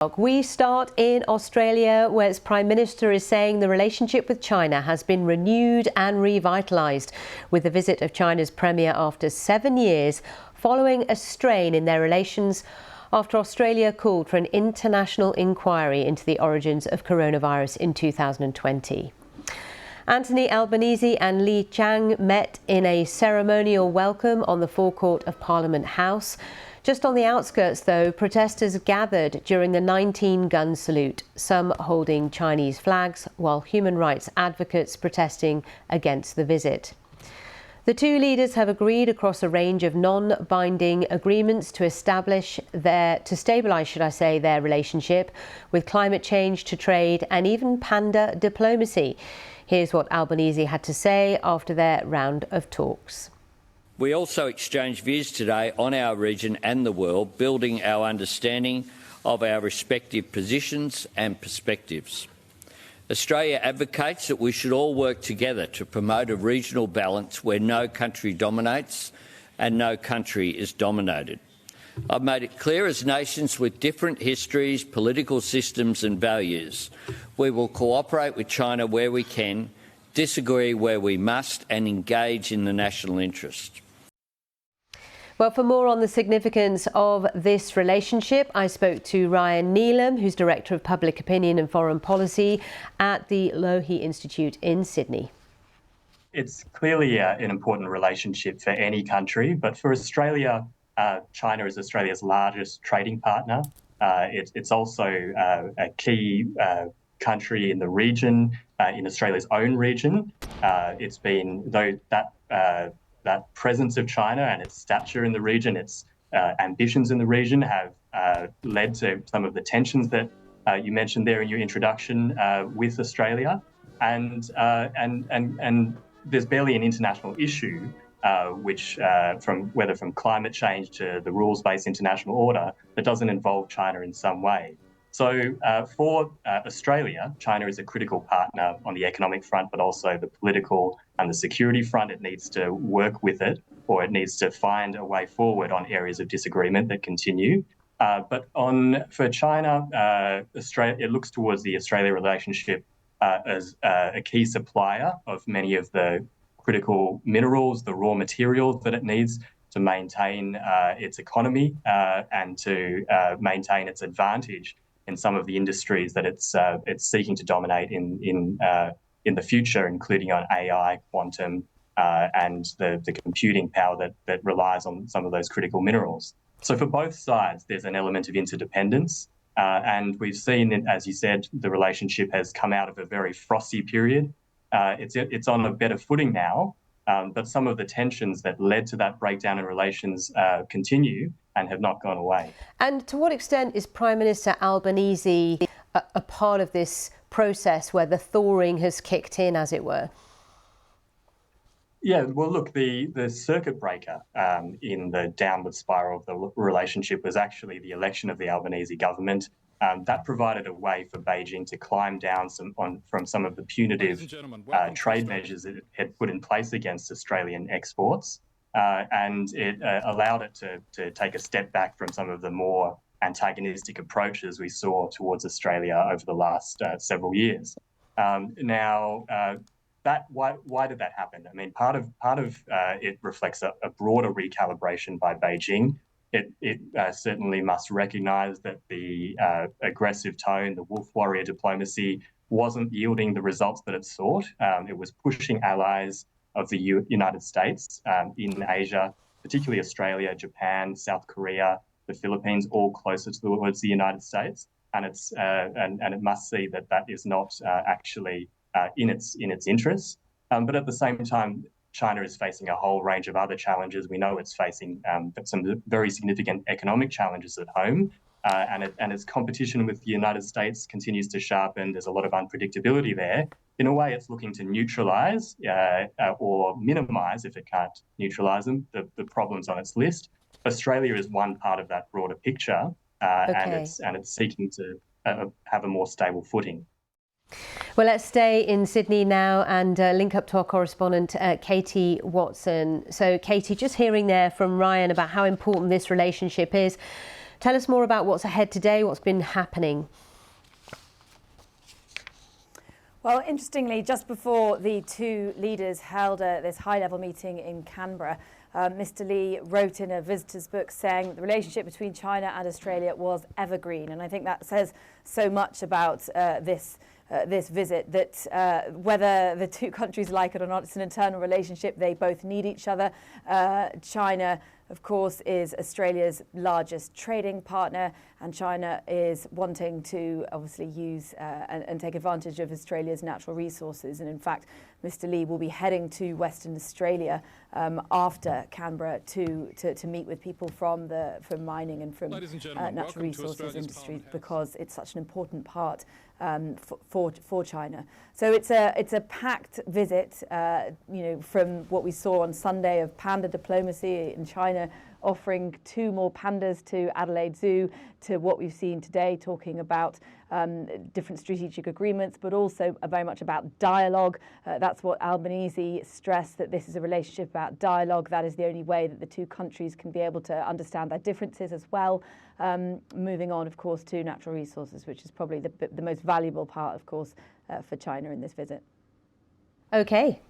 We start in Australia, where its Prime Minister is saying the relationship with China has been renewed and revitalised with the visit of China's Premier after 7 years, following a strain in their relations after Australia called for an international inquiry into the origins of coronavirus in 2020. Anthony Albanese and Li Qiang met in a ceremonial welcome on the forecourt of Parliament House. Just on the outskirts, though, protesters gathered during the 19-gun salute, some holding Chinese flags, while human rights advocates protesting against the visit. The two leaders have agreed across a range of non-binding agreements to stabilise, their relationship, with climate change to trade and even panda diplomacy. Here's what Albanese had to say after their round of talks. We also exchanged views today on our region and the world, building our understanding of our respective positions and perspectives. Australia advocates that we should all work together to promote a regional balance where no country dominates and no country is dominated. I've made it clear, as nations with different histories, political systems and values, we will cooperate with China where we can, disagree where we must, and engage in the national interest. Well, for more on the significance of this relationship, I spoke to Ryan Neelam, who's Director of Public Opinion and Foreign Policy at the Lowy Institute in Sydney. It's clearly an important relationship for any country, but for Australia, China is Australia's largest trading partner. It's also a key country in the region, in Australia's own region. It's been, though that presence of China and its stature in the region, its ambitions in the region have led to some of the tensions that you mentioned there in your introduction with Australia. And there's barely an international issue which from climate change to the rules-based international order that doesn't involve China in some way. So for Australia, China is a critical partner on the economic front, but also the political and the security front. It needs to work with it, or it needs to find a way forward on areas of disagreement that continue. But for China, it looks towards the Australia relationship as a key supplier of many of the critical minerals, the raw materials that it needs to maintain its economy and to maintain its advantage in some of the industries that it's seeking to dominate in the future, including on AI, quantum, and the computing power that relies on some of those critical minerals. So for both sides, there's an element of interdependence, and we've seen, as you said, the relationship has come out of a very frosty period. It's on a better footing now, but some of the tensions that led to that breakdown in relations continue and have not gone away. And to what extent is Prime Minister Albanese a part of this process where the thawing has kicked in, as it were? Yeah, well, look, the circuit breaker in the downward spiral of the relationship was actually the election of the Albanese government. That provided a way for Beijing to climb down from some of the punitive trade measures that it had put in place against Australian exports. And it allowed it to take a step back from some of the more antagonistic approaches we saw towards Australia over the last several years. Why did that happen? I mean, part of it reflects a broader recalibration by Beijing. It certainly must recognise that the aggressive tone, the wolf warrior diplomacy, wasn't yielding the results that it sought. It was pushing allies of the United States in Asia, particularly Australia, Japan, South Korea, the Philippines, all closer towards the United States, and it must see that is not actually in its interests. But at the same time, China is facing a whole range of other challenges. We know it's facing some very significant economic challenges at home, and its competition with the United States continues to sharpen. There's a lot of unpredictability there. In a way, it's looking to neutralise or minimise, if it can't neutralise them, the problems on its list. Australia is one part of that broader picture, and it's seeking to have a more stable footing. Well, let's stay in Sydney now and link up to our correspondent, Katie Watson. So, Katie, just hearing there from Ryan about how important this relationship is, Tell us more about what's ahead today, what's been happening. Well, interestingly, just before the two leaders held this high-level meeting in Canberra, Mr. Li wrote in a visitor's book saying the relationship between China and Australia was evergreen. And I think that says so much about this visit, that whether the two countries like it or not, it's an internal relationship. They both need each other. China, of course, is Australia's largest trading partner, and China is wanting to obviously use and take advantage of Australia's natural resources. And in fact, Mr. Li will be heading to Western Australia after Canberra to meet with people from mining and from natural resources industry, because it's such an important part for China. So it's a packed visit, from what we saw on Sunday of panda diplomacy in China, offering 2 more pandas to Adelaide Zoo, to what we've seen today, talking about different strategic agreements, but also very much about dialogue. That's what Albanese stressed, that this is a relationship about dialogue. That is the only way that the two countries can be able to understand their differences as well. Moving on, of course, to natural resources, which is probably the most valuable part, of course, for China in this visit. OK.